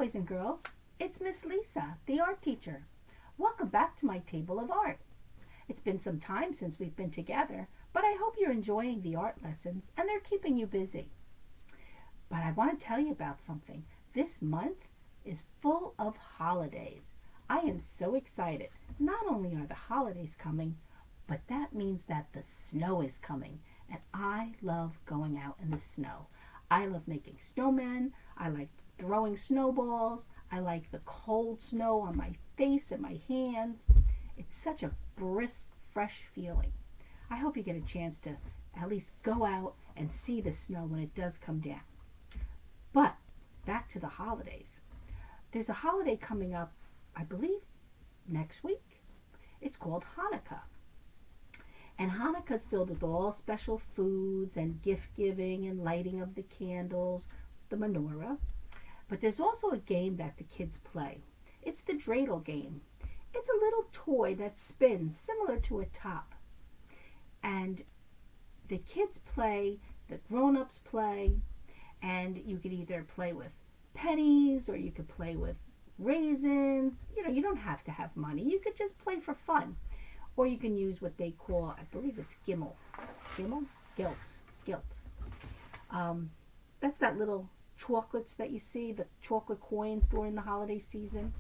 boys and girls. It's Miss Lisa, the art teacher. Welcome back to my table of art. It's been some time since we've been together, but I hope you're enjoying the art lessons and they're keeping you busy. But I want to tell you about something. This month is full of holidays. I am so excited. Not only are the holidays coming, but that means that the snow is coming. And I love going out in the snow. I love making snowmen. I like throwing snowballs. I like the cold snow on my face and my hands. It's such a brisk, fresh feeling. I hope you get a chance to at least go out and see the snow when it does come down. But back to the holidays. There's a holiday coming up, I believe, next week. It's called Hanukkah. And Hanukkah's filled with all special foods and gift giving and lighting of the candles, the menorah. But there's also a game that the kids play. It's the Dreidel game. It's a little toy that spins similar to a top. And the kids play, the grown-ups play, and you could either play with pennies or you could play with raisins. You don't have to have money. You could just play for fun. Or you can use what they call, I believe it's Gimmel. Gimmel? Gilt. That's that little chocolates that you see, the chocolate coins during the holiday season.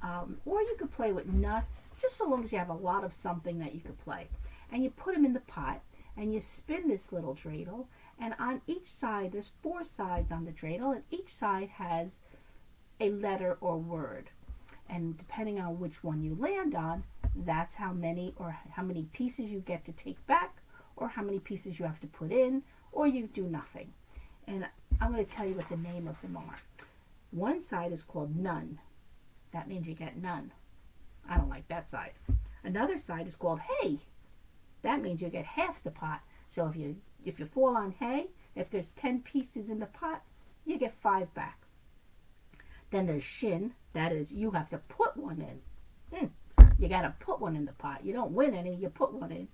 Or you could play with nuts, just so long as you have a lot of something that you could play. And you put them in the pot, and you spin this little dreidel, and on each side, there's 4 sides on the dreidel, and each side has a letter or word. And depending on which one you land on, that's how many pieces you get to take back, or how many pieces you have to put in, or you do nothing. And I'm going to tell you what the name of them are. One side is called none. That means you get none. I don't like that side. Another side is called hay. That means you get half the pot. So if you fall on hay, if there's 10 pieces in the pot, you get 5 back. Then there's shin. That is, you have to put one in. You got to put one in the pot. You don't win any, you put one in.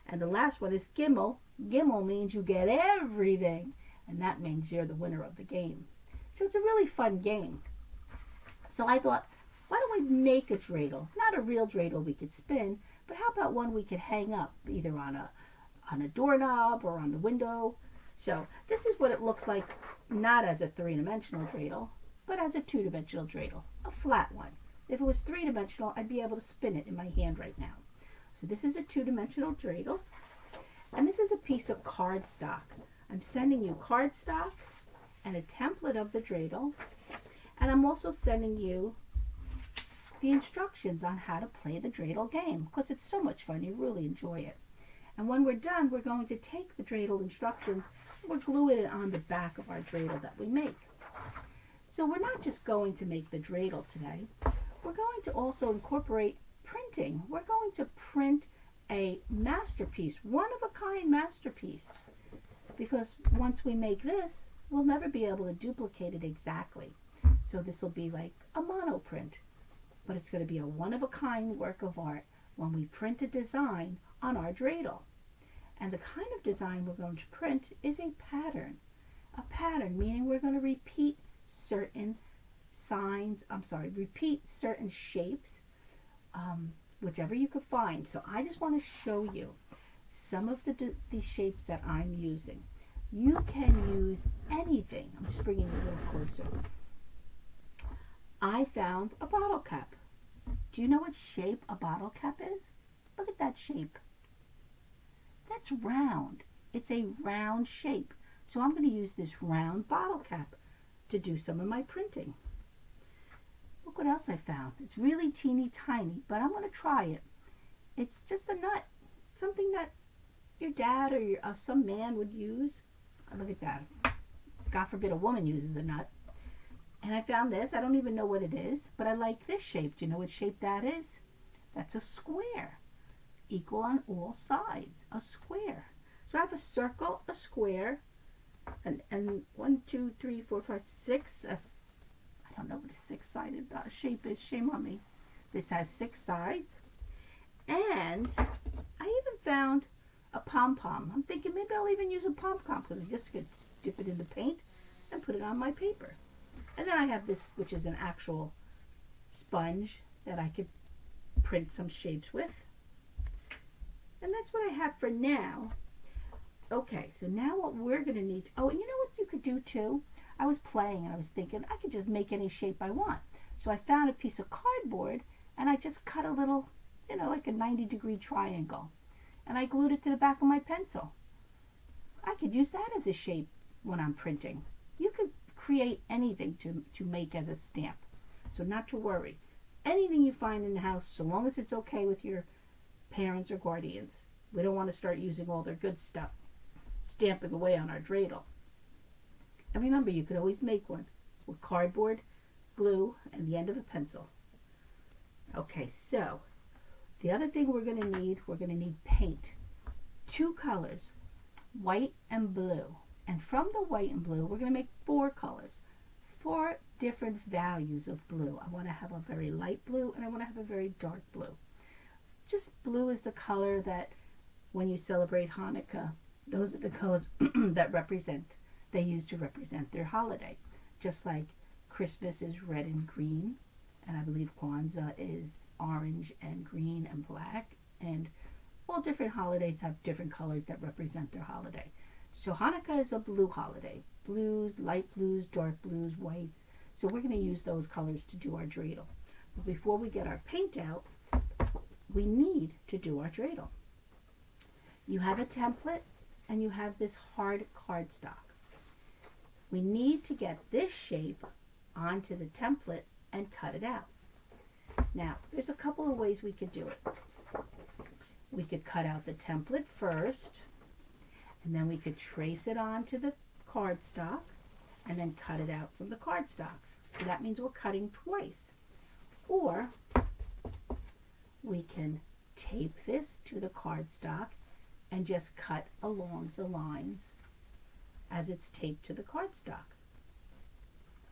And the last one is gimmel. Gimmel means you get everything. And that means you're the winner of the game. So it's a really fun game. So I thought, why don't we make a dreidel? Not a real dreidel we could spin, but how about one we could hang up, either on a doorknob or on the window. So this is what it looks like, not as a 3-dimensional dreidel, but as a 2-dimensional dreidel, a flat one. If it was 3-dimensional, I'd be able to spin it in my hand right now. So this is a 2-dimensional dreidel, and this is a piece of cardstock. I'm sending you cardstock and a template of the dreidel, and I'm also sending you the instructions on how to play the dreidel game, because it's so much fun. You really enjoy it. And when we're done, we're going to take the dreidel instructions and we're gluing it on the back of our dreidel that we make. So we're not just going to make the dreidel today. We're going to also incorporate printing. We're going to print a masterpiece, one-of-a-kind masterpiece. Because once we make this, we'll never be able to duplicate it exactly. So this will be like a monoprint. But it's going to be a one-of-a-kind work of art when we print a design on our dreidel. And the kind of design we're going to print is a pattern. A pattern, meaning we're going to repeat certain certain shapes, whichever you could find. So I just want to show you some of the shapes that I'm using. You can use anything. I'm just bringing it a little closer. I found a bottle cap. Do you know what shape a bottle cap is? Look at that shape. That's round. It's a round shape. So I'm going to use this round bottle cap to do some of my printing. Look what else I found. It's really teeny tiny, but I'm going to try it. It's just a nut. Something that your dad or some man would use. Oh, look at that. God forbid a woman uses a nut. And I found this. I don't even know what it is, but I like this shape. Do you know what shape that is? That's a square. Equal on all sides. A square. So I have a circle, a square, and 1, 2, 3, 4, 5, 6. I don't know what a 6-sided shape is. Shame on me. This has 6 sides. And I even found a pom-pom. I'm thinking maybe I'll even use a pom-pom because I just could dip it in the paint and put it on my paper. And then I have this, which is an actual sponge that I could print some shapes with. And that's what I have for now. Okay, so now what we're going to need, oh, and you know what you could do too? I was playing and I was thinking I could just make any shape I want. So I found a piece of cardboard and I just cut a little, like a 90-degree triangle. And I glued it to the back of my pencil. I could use that as a shape when I'm printing. You could create anything to make as a stamp. So not to worry. Anything you find in the house, so long as it's okay with your parents or guardians. We don't want to start using all their good stuff, stamping away on our dreidel. And remember, you could always make one with cardboard, glue, and the end of a pencil. Okay, so the other thing we're going to need paint. 2 colors, white and blue. And from the white and blue, we're going to make 4 colors. 4 different values of blue. I want to have a very light blue and I want to have a very dark blue. Just blue is the color that when you celebrate Hanukkah, those are the colors that they use to represent their holiday. Just like Christmas is red and green, and I believe Kwanzaa is orange and green and black, and all different holidays have different colors that represent their holiday. So Hanukkah is a blue holiday. Blues, light blues, dark blues, whites. So we're going to use those colors to do our dreidel. But before we get our paint out, we need to do our dreidel. You have a template and you have this hard cardstock. We need to get this shape onto the template and cut it out. Now, there's a couple of ways we could do it. We could cut out the template first, and then we could trace it onto the cardstock, and then cut it out from the cardstock. So that means we're cutting twice. Or we can tape this to the cardstock and just cut along the lines as it's taped to the cardstock.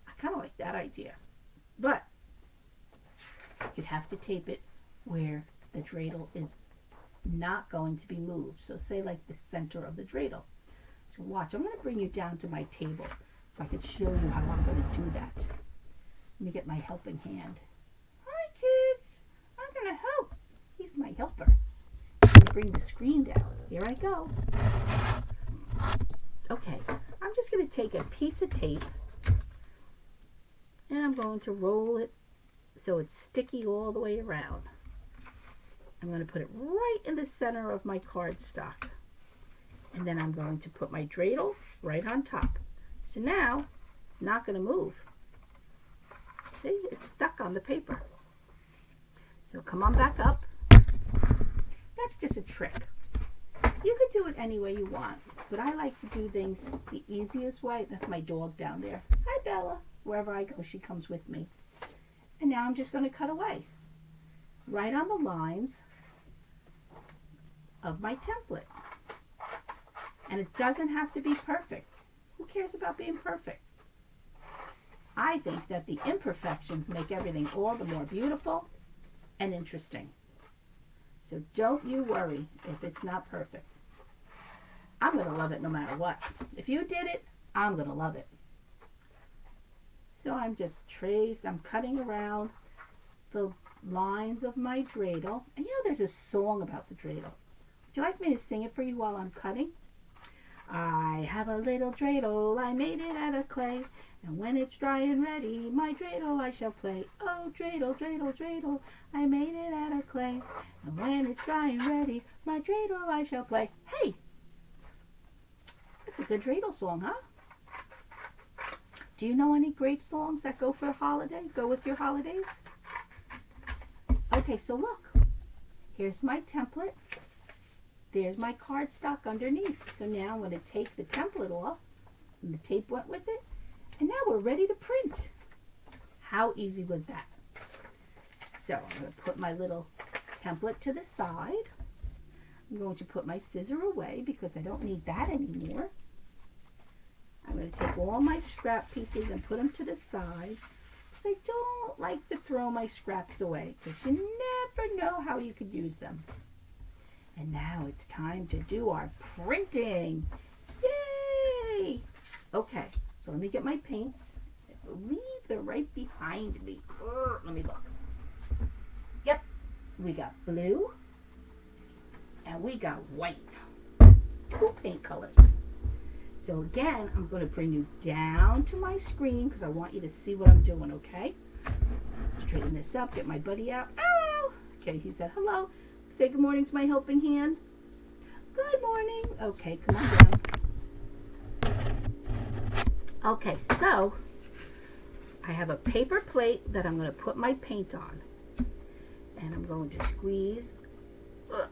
I kind of like that idea. But you'd have to tape it where the dreidel is not going to be moved. So say like the center of the dreidel. So watch, I'm going to bring you down to my table if I could show you how I'm going to do that. Let me get my helping hand. Hi kids, I'm going to help. He's my helper. I'm going to bring the screen down. Here I go. Okay, I'm just going to take a piece of tape and I'm going to roll it so it's sticky all the way around. I'm going to put it right in the center of my cardstock. And then I'm going to put my dreidel right on top. So now it's not going to move. See, it's stuck on the paper. So come on back up. That's just a trick. You could do it any way you want, but I like to do things the easiest way. That's my dog down there. Hi, Bella. Wherever I go, she comes with me. And now I'm just going to cut away right on the lines of my template. And it doesn't have to be perfect. Who cares about being perfect? I think that the imperfections make everything all the more beautiful and interesting. So don't you worry if it's not perfect. I'm going to love it no matter what. If you did it, I'm going to love it. So I'm cutting around the lines of my dreidel. And there's a song about the dreidel. Would you like me to sing it for you while I'm cutting? I have a little dreidel, I made it out of clay, and when it's dry and ready, my dreidel I shall play. Oh, dreidel, dreidel, dreidel, I made it out of clay, and when it's dry and ready, my dreidel I shall play. Hey, that's a good dreidel song, huh? Do you know any great songs that go with your holidays? Okay, so look, here's my template. There's my cardstock underneath. So now I'm going to take the template off, and the tape went with it, and now we're ready to print. How easy was that? So I'm going to put my little template to the side. I'm going to put my scissor away because I don't need that anymore. I'm going to take all my scrap pieces and put them to the side. So I don't like to throw my scraps away because you never know how you could use them. And now it's time to do our printing. Yay! Okay, so let me get my paints. I believe they're right behind me. Let me look. Yep, we got blue and we got white. 2 paint colors. So again, I'm going to bring you down to my screen because I want you to see what I'm doing, okay? Straighten this up, get my buddy out. Oh! Okay, he said hello. Say good morning to my helping hand. Good morning. Okay, come on down. Okay, so I have a paper plate that I'm going to put my paint on. And I'm going to squeeze a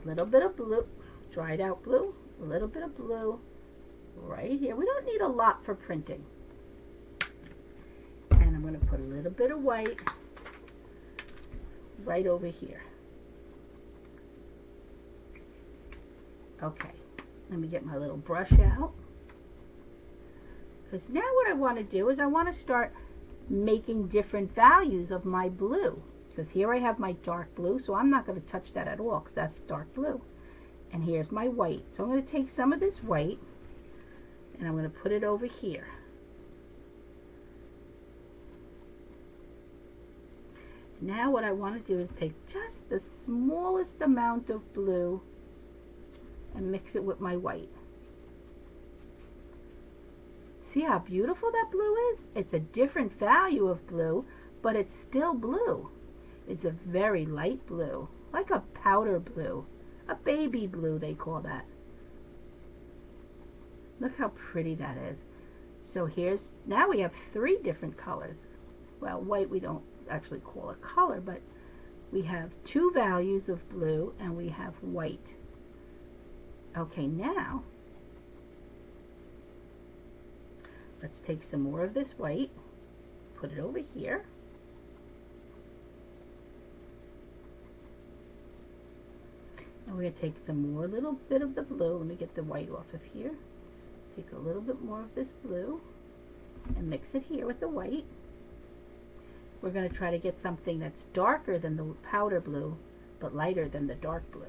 little bit of blue, dried out blue, a little bit of blue right here. We don't need a lot for printing. And I'm going to put a little bit of white right over here. Okay, let me get my little brush out. Because now what I want to do is I want to start making different values of my blue. Because here I have my dark blue, so I'm not going to touch that at all because that's dark blue. And here's my white. So I'm going to take some of this white and I'm going to put it over here. Now what I want to do is take just the smallest amount of blue and mix it with my white. See how beautiful that blue is? It's a different value of blue, but it's still blue. It's a very light blue, like a powder blue. A baby blue, they call that. Look how pretty that is. So now we have 3 different colors. Well, white we don't actually call a color, but we have 2 values of blue and we have white. Okay, now let's take some more of this white, put it over here. And we're going to take some more little bit of the blue. Let me get the white off of here. Take a little bit more of this blue and mix it here with the white. We're going to try to get something that's darker than the powder blue, but lighter than the dark blue.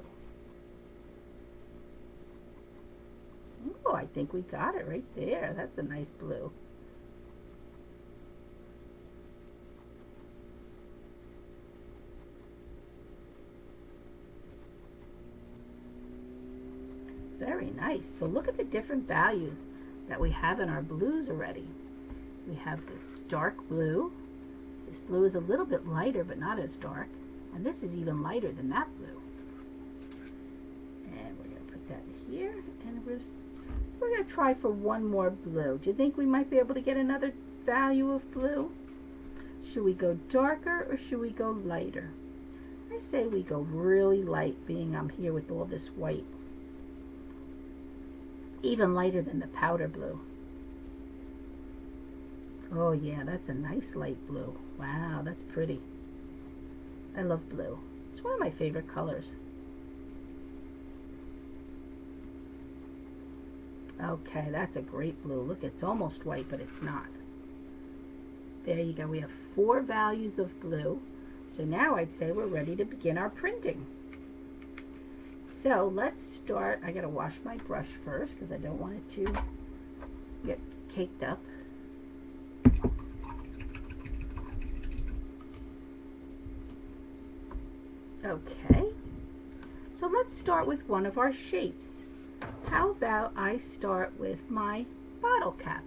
Oh, I think we got it right there. That's a nice blue. Very nice. So look at the different values that we have in our blues already. We have this dark blue. This blue is a little bit lighter, but not as dark. And this is even lighter than that blue. And we're going to put that here. And we're going to try for one more blue. Do you think we might be able to get another value of blue? Should we go darker or should we go lighter? I say we go really light, being I'm here with all this white. Even lighter than the powder blue. Oh yeah, that's a nice light blue. Wow, that's pretty. I love blue. It's one of my favorite colors. Okay, that's a great blue. Look, it's almost white, but it's not. There you go. We have 4 values of blue. So now I'd say we're ready to begin our printing. So let's start. I gotta wash my brush first because I don't want it to get caked up. Okay, so let's start with one of our shapes. How about I start with my bottle cap?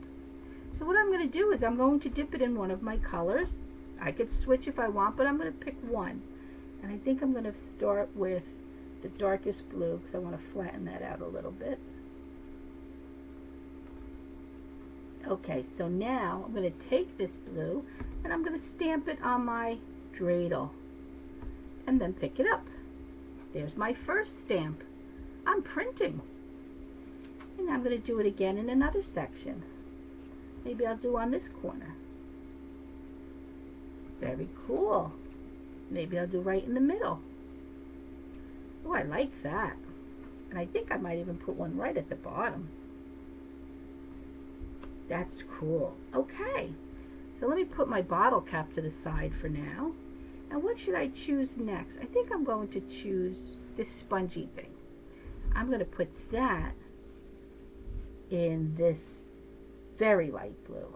So what I'm going to do is I'm going to dip it in one of my colors. I could switch if I want, but I'm going to pick one. And I think I'm going to start with the darkest blue because I want to flatten that out a little bit. Okay, so now I'm going to take this blue and I'm going to stamp it on my Dreidel and then pick it up. There's my first stamp. I'm printing. And I'm going to do it again in another section. Maybe I'll do on this corner. Very cool. Maybe I'll do right in the middle. Oh, I like that. And I think I might even put one right at the bottom. That's cool. Okay. So let me put my bottle cap to the side for now. And what should I choose next? I think I'm going to choose this spongy thing. I'm going to put that in this very light blue.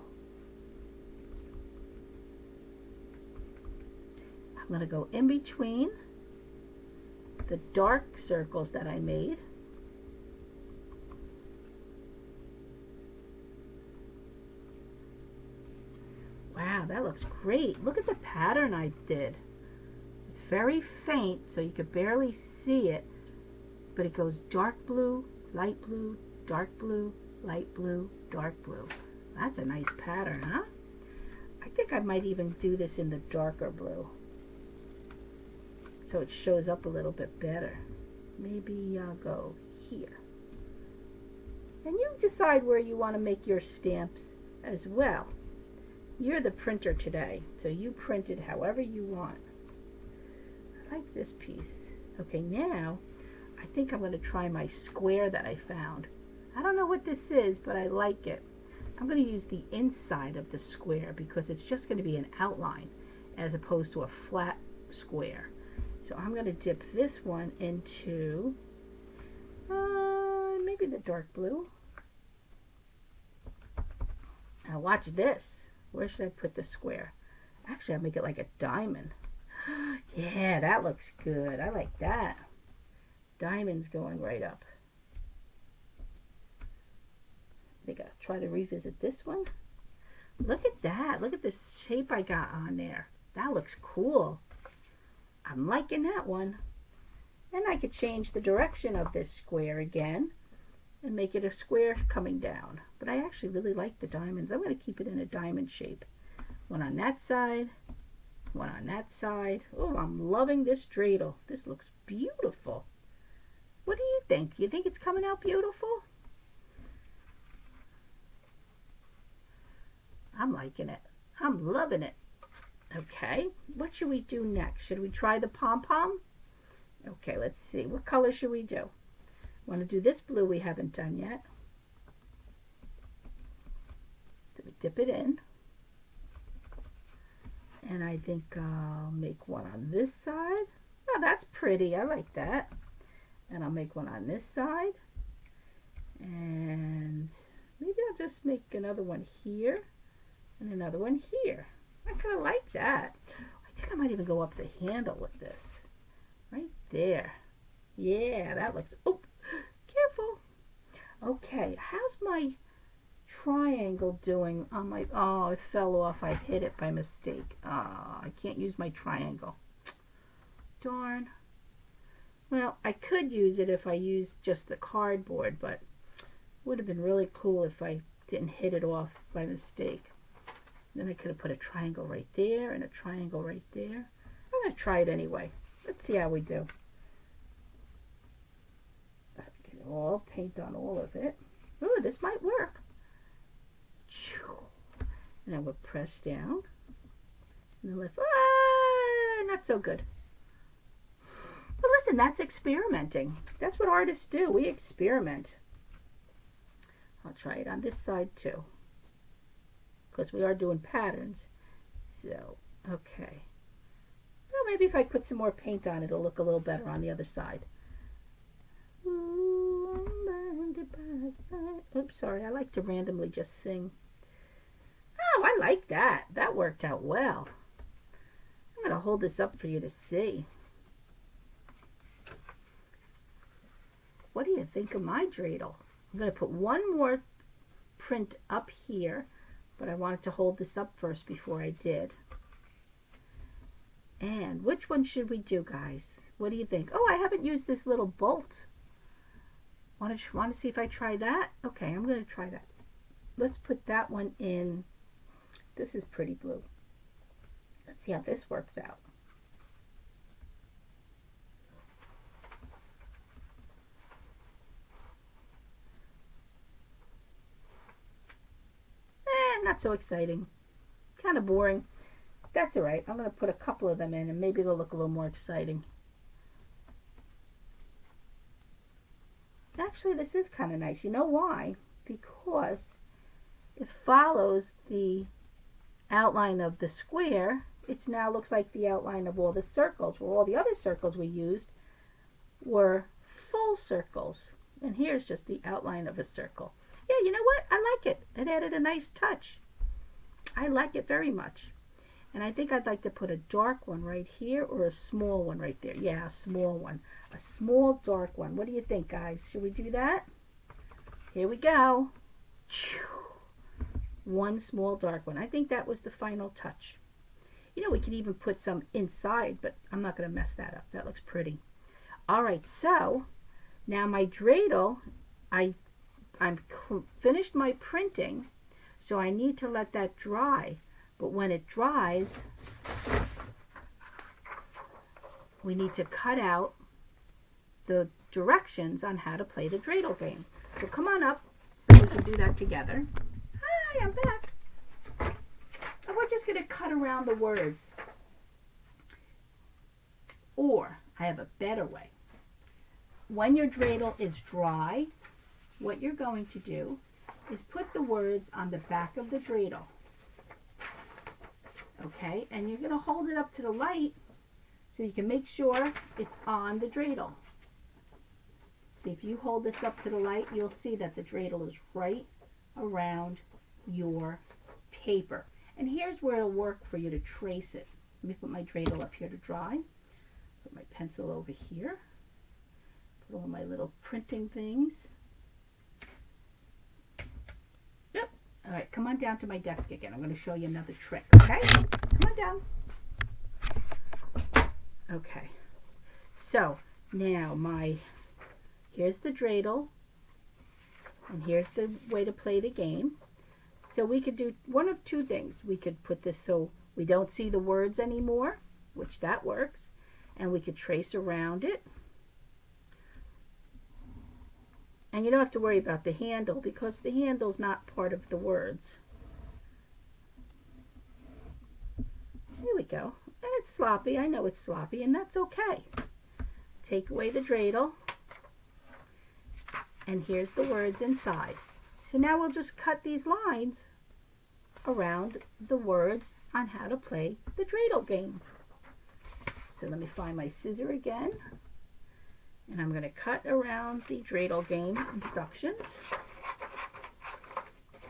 I'm going to go in between the dark circles that I made. Wow, that looks great. Look at the pattern I did. It's very faint, so you could barely see it, but it goes dark blue, light blue, dark blue, light blue, dark blue. That's a nice pattern, huh? I think I might even do this in the darker blue, so it shows up a little bit better. Maybe I'll go here. And you decide where you want to make your stamps as well. You're the printer today, so you print it however you want. I like this piece. Okay, now I think I'm going to try my square that I found. I don't know what this is, but I like it. I'm going to use the inside of the square because it's just going to be an outline as opposed to a flat square. So I'm going to dip this one into maybe the dark blue. Now watch this. Where should I put the square? Actually, I'll make it like a diamond. Yeah, that looks good. I like that. Diamonds going right up. I think I'll try to revisit this one. Look at that. Look at this shape I got on there. That looks cool. I'm liking that one. And I could change the direction of this square again and make it a square coming down. But I actually really like the diamonds. I'm going to keep it in a diamond shape. One on that side, one on that side. Oh, I'm loving this dreidel. This looks beautiful. What do you think? You think it's coming out beautiful? I'm liking it. I'm loving it. Okay, what should we do next? Should we try the pom-pom? Okay, let's see. What color should we do? Want to do this blue we haven't done yet. So we dip it in. And I think I'll make one on this side. Oh, that's pretty. I like that. And I'll make one on this side. And maybe I'll just make another one here and another one here. I kind of like that. I think I might even go up the handle with this. Right there. Yeah, that looks... Oh, careful. Okay, how's my triangle doing on my... Oh, it fell off. I hit it by mistake. I can't use my triangle. Darn. Well, I could use it if I used just the cardboard, but it would have been really cool if I didn't hit it off by mistake. Then I could have put a triangle right there and a triangle right there. I'm going to try it anyway. Let's see how we do. Get all paint on all of it. Ooh, this might work. And I would press down. And then lift. Not so good. But listen, that's experimenting. That's what artists do. We experiment. I'll try it on this side too, because we are doing patterns. So, okay. Well, maybe if I put some more paint on it, it'll look a little better on the other side. Oops, sorry. I like to randomly just sing. Oh, I like that. That worked out well. I'm going to hold this up for you to see. What do you think of my dreidel? I'm going to put one more print up here, but I wanted to hold this up first before I did. And which one should we do, guys? What do you think? Oh, I haven't used this little bolt. Want to see if I try that? Okay, I'm going to try that. Let's put that one in. This is pretty blue. Let's see how this works out. Not so exciting. Kind of boring. That's alright. I'm going to put a couple of them in and maybe they'll look a little more exciting. Actually, this is kind of nice. You know why? Because it follows the outline of the square. It now looks like the outline of all the circles, where all the other circles we used were full circles. And here's just the outline of a circle. Yeah, you know what? I like it. It added a nice touch. I like it very much. And I think I'd like to put a dark one right here or a small one right there. Yeah, a small one. A small dark one. What do you think, guys? Should we do that? Here we go. One small dark one. I think that was the final touch. You know, we could even put some inside, but I'm not going to mess that up. That looks pretty. All right, so now my dreidel, I'm finished my printing, so I need to let that dry. But when it dries, we need to cut out the directions on how to play the dreidel game. So come on up so we can do that together. Hi, I'm back. And we're just going to cut around the words. Or, I have a better way. When your dreidel is dry, what you're going to do is put the words on the back of the dreidel. Okay, and you're going to hold it up to the light so you can make sure it's on the dreidel. See, if you hold this up to the light, you'll see that the dreidel is right around your paper. And here's where it'll work for you to trace it. Let me put my dreidel up here to dry. Put my pencil over here. Put all my little printing things. Yep. All right, come on down to my desk again. I'm going to show you another trick, okay? Come on down. Okay. So, now here's the dreidel, and here's the way to play the game. So we could do one of two things. We could put this so we don't see the words anymore, which that works, and we could trace around it. And you don't have to worry about the handle because the handle's not part of the words. Here we go. And it's sloppy. I know it's sloppy, and that's okay. Take away the dreidel. And here's the words inside. So now we'll just cut these lines around the words on how to play the dreidel game. So let me find my scissor again. And I'm going to cut around the dreidel game instructions.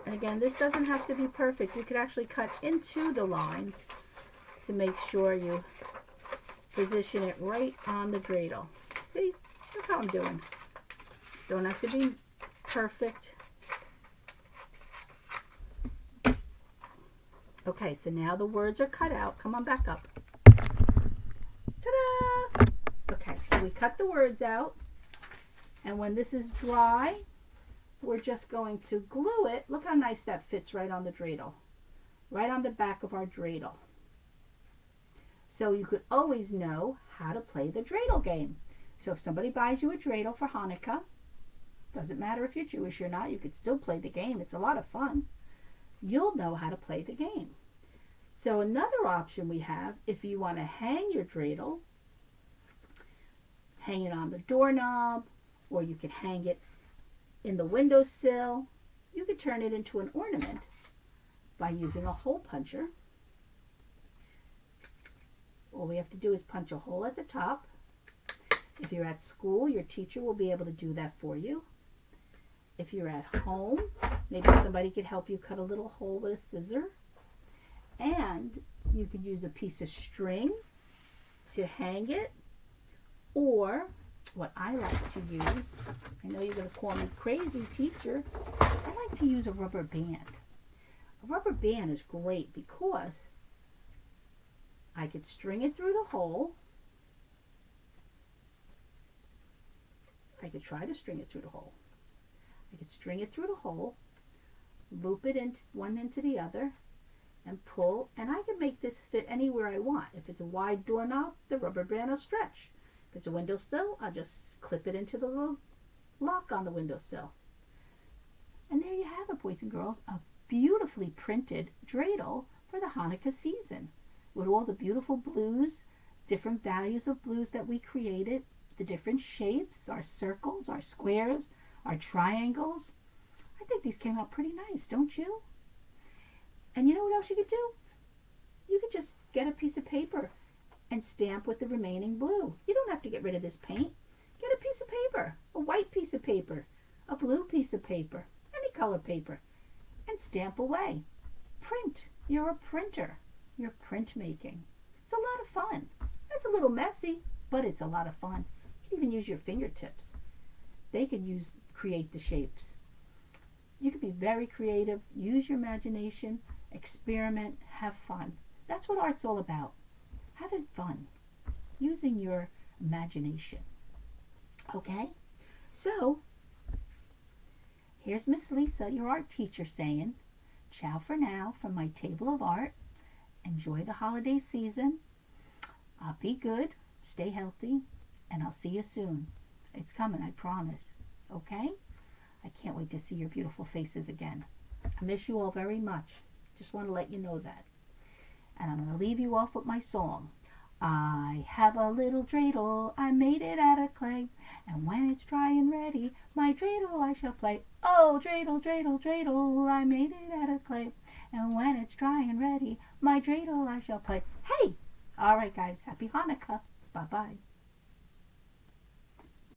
And again, this doesn't have to be perfect. You could actually cut into the lines to make sure you position it right on the dreidel. See? Look how I'm doing. Don't have to be perfect. Okay, so now the words are cut out. Come on back up. Ta-da! Okay, so we cut the words out. And when this is dry, we're just going to glue it. Look how nice that fits right on the dreidel. Right on the back of our dreidel. So you could always know how to play the dreidel game. So if somebody buys you a dreidel for Hanukkah, doesn't matter if you're Jewish or not, you could still play the game. It's a lot of fun. You'll know how to play the game. So another option we have, if you want to hang your dreidel, hang it on the doorknob, or you could hang it in the windowsill. You could turn it into an ornament by using a hole puncher. All we have to do is punch a hole at the top. If you're at school, your teacher will be able to do that for you. If you're at home, maybe somebody could help you cut a little hole with a scissor. And you could use a piece of string to hang it. Or, what I like to use, I know you're going to call me crazy, teacher, I like to use a rubber band. A rubber band is great because I could string it through the hole. I could try to string it through the hole. I could string it through the hole, loop it one into the other, and pull, and I can make this fit anywhere I want. If it's a wide doorknob, the rubber band will stretch. If it's a windowsill, I'll just clip it into the little lock on the windowsill. And there you have it, boys and girls, a beautifully printed dreidel for the Hanukkah season with all the beautiful blues, different values of blues that we created, the different shapes, our circles, our squares, our triangles. I think these came out pretty nice, don't you? And you know what else you could do? You could just get a piece of paper and stamp with the remaining blue. You don't have to get rid of this paint. Get a piece of paper, a white piece of paper, a blue piece of paper, any color paper, and stamp away. Print. You're a printer. your printmaking. It's a lot of fun. It's a little messy, but it's a lot of fun. You can even use your fingertips. They can create the shapes. You can be very creative, use your imagination, experiment, have fun. That's what art's all about. Having fun, using your imagination. Okay? So, here's Miss Lisa, your art teacher, saying, ciao for now from my table of art. Enjoy the holiday season. Be good, stay healthy, and I'll see you soon. It's coming, I promise. Okay? I can't wait to see your beautiful faces again. I miss you all very much. Just want to let you know that. And I'm going to leave you off with my song. I have a little dreidel, I made it out of clay, and when it's dry and ready, my dreidel I shall play. Oh, dreidel, dreidel, dreidel, I made it out of clay, and when it's dry and ready, my dreidel I shall play. Hey! All right, guys, happy Hanukkah. Bye-bye.